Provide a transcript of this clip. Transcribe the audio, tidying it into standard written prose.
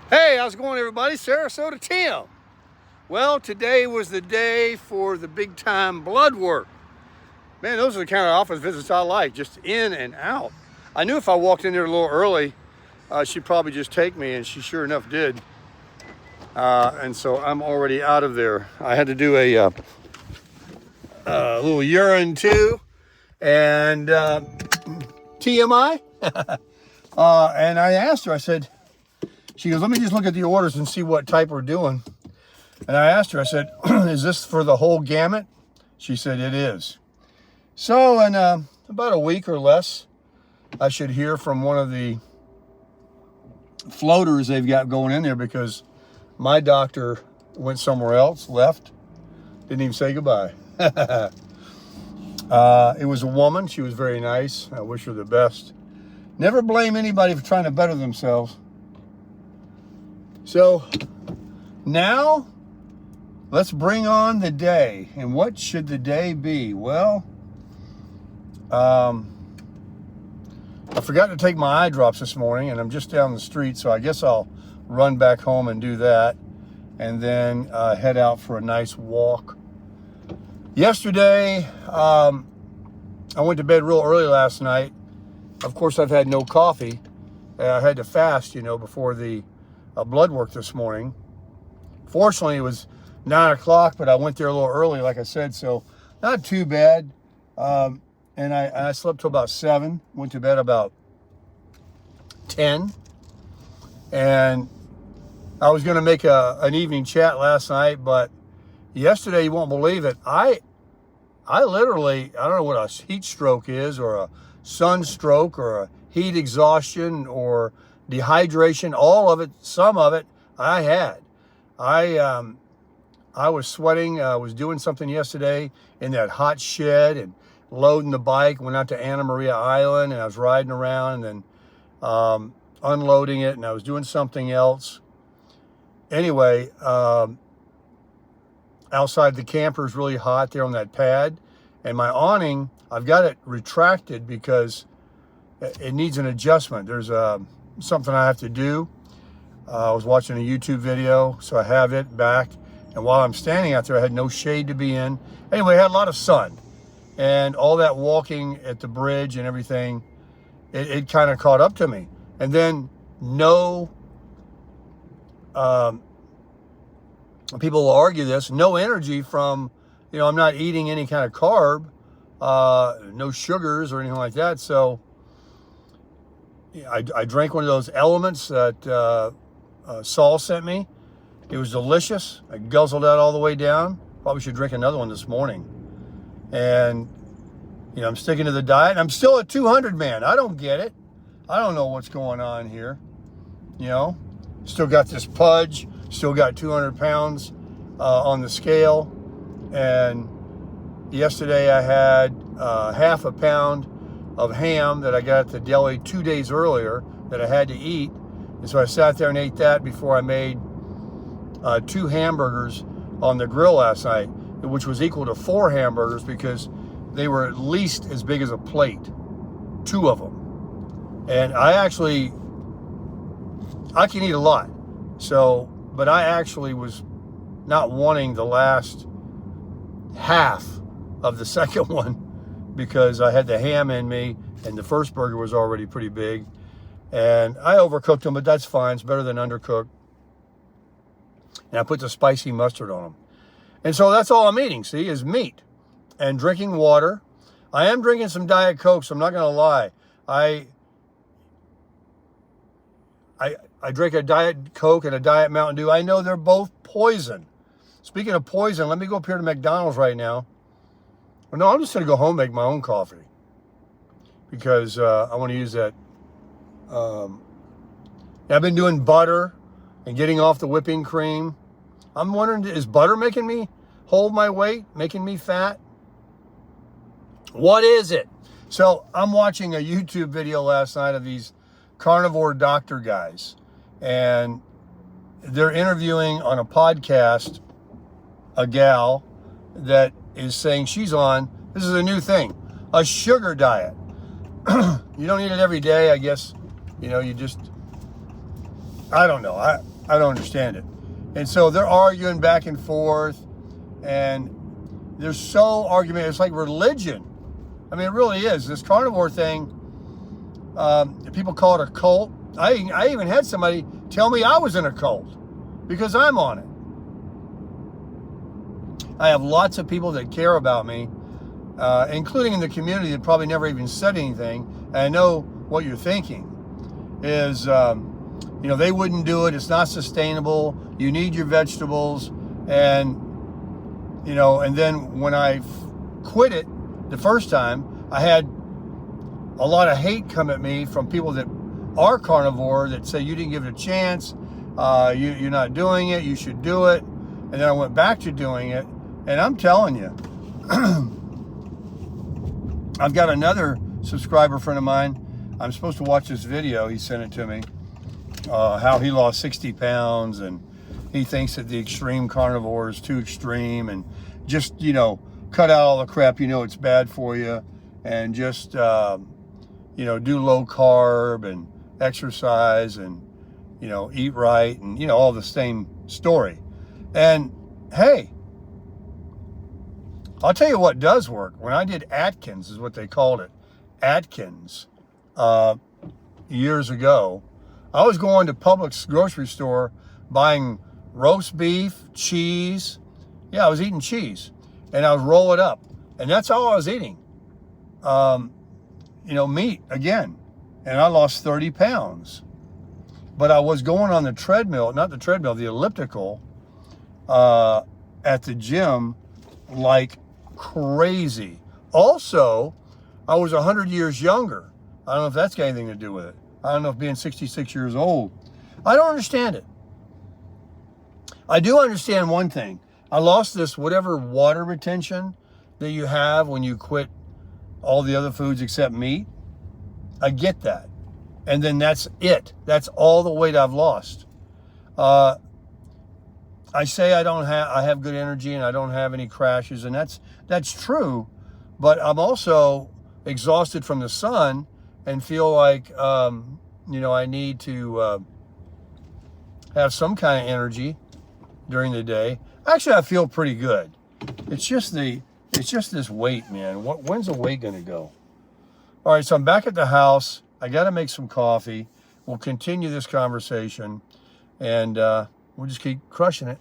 Hey, how's it going, everybody? Sarasota Tim. Well, today was the day for the big time blood work. Man, those are the kind of office visits I like, just in and out. I knew if I walked in there a little early, she'd probably just take me, and she sure enough did. And so I'm already out of there. I had to do a little urine too, and TMI. And I asked her, I said, she goes, let me just look at the orders and see what type we're doing. And I asked her, I said, is this for the whole gamut? She said, it is. So in about a week or less, I should hear from one of the floaters they've got going in there, because my doctor went somewhere else, left, didn't even say goodbye. It was a woman. She was very nice. I wish her the best. Never blame anybody for trying to better themselves. So now let's bring on the day. And what should the day be? Well, I forgot to take my eye drops this morning, and I'm just down the street, so I guess I'll run back home and do that, and then head out for a nice walk. Yesterday, I went to bed real early last night. Of course, I've had no coffee. I had to fast, before the blood work this morning. Fortunately, it was 9 o'clock, but I went there a little early, like I said, so not too bad. And I slept till about 7, went to bed about 10. And I was going to make an evening chat last night, but yesterday, you won't believe it, I literally, I don't know what a heat stroke is, or a sunstroke, or a heat exhaustion, or dehydration, all of it, some of it I had. I was sweating. I was doing something yesterday in that hot shed and loading the bike. Went out to Anna Maria Island, and I was riding around and then unloading it, and I was doing something else. Anyway, outside the camper is really hot there on that pad, and my awning, I've got it retracted because it needs an adjustment. There's something I have to do. I was watching a YouTube video, so I have it back. And while I'm standing out there, I had no shade to be in. Anyway, I had a lot of sun. And all that walking at the bridge and everything, it kind of caught up to me. And then no, people will argue this, no energy from, I'm not eating any kind of carb, no sugars or anything like that. So I drank one of those elements that Saul sent me. It was delicious. I guzzled that all the way down. Probably should drink another one this morning. And, I'm sticking to the diet. I'm still at 200, man. I don't get it. I don't know what's going on here. Still got this pudge. Still got 200 pounds on the scale. And yesterday I had half a pound of ham that I got at the deli 2 days earlier that I had to eat. And so I sat there and ate that before I made 2 hamburgers on the grill last night, which was equal to 4 hamburgers because they were at least as big as a plate, 2 of them. And I can eat a lot. So, but I actually was not wanting the last half of the second one because I had the ham in me, and the first burger was already pretty big. And I overcooked them, but that's fine. It's better than undercooked. And I put the spicy mustard on them. And so that's all I'm eating, see, is meat and drinking water. I am drinking some Diet Coke, so I'm not going to lie. I drink a Diet Coke and a Diet Mountain Dew. I know they're both poison. Speaking of poison, let me go up here to McDonald's right now. Well, no, I'm just going to go home and make my own coffee because I want to use that. I've been doing butter and getting off the whipping cream. I'm wondering, is butter making me hold my weight, making me fat? What is it? So I'm watching a YouTube video last night of these carnivore doctor guys, and they're interviewing on a podcast a gal that is saying she's on, this is a new thing, a sugar diet. You don't eat it every day, I guess. You just, I don't know. I don't understand it. And so they're arguing back and forth, and they're so argumentative. It's like religion. I mean, it really is. This carnivore thing, people call it a cult. I even had somebody tell me I was in a cult because I'm on it. I have lots of people that care about me, including in the community that probably never even said anything. And I know what you're thinking is, they wouldn't do it. It's not sustainable. You need your vegetables. And, and then when I quit it the first time, I had a lot of hate come at me from people that are carnivore that say you didn't give it a chance. You're not doing it. You should do it. And then I went back to doing it. And I'm telling you, I've got another subscriber friend of mine. I'm supposed to watch this video. He sent it to me. How he lost 60 pounds, and he thinks that the extreme carnivore is too extreme, and just, cut out all the crap, it's bad for you, and just, do low carb and exercise and, eat right and, all the same story. And hey, I'll tell you what does work. When I did Atkins, is what they called it, Atkins, years ago, I was going to Publix grocery store buying roast beef, cheese. Yeah, I was eating cheese, and I would roll it up, and that's all I was eating. Meat again, and I lost 30 pounds. But I was going on the treadmill, not the treadmill, the elliptical, at the gym like crazy. Also, I was 100 years younger. I don't know if that's got anything to do with it. I don't know if being 66 years old. I don't understand it. I do understand one thing. I lost this whatever water retention that you have when you quit all the other foods except meat. I get that. And then that's it. That's all the weight I've lost. I say I have good energy and I don't have any crashes, and that's true, but I'm also exhausted from the sun and feel like I need to have some kind of energy during the day. Actually, I feel pretty good. It's just this weight, man. When's the weight gonna go? All right, so I'm back at the house. I got to make some coffee. We'll continue this conversation, and we'll just keep crushing it.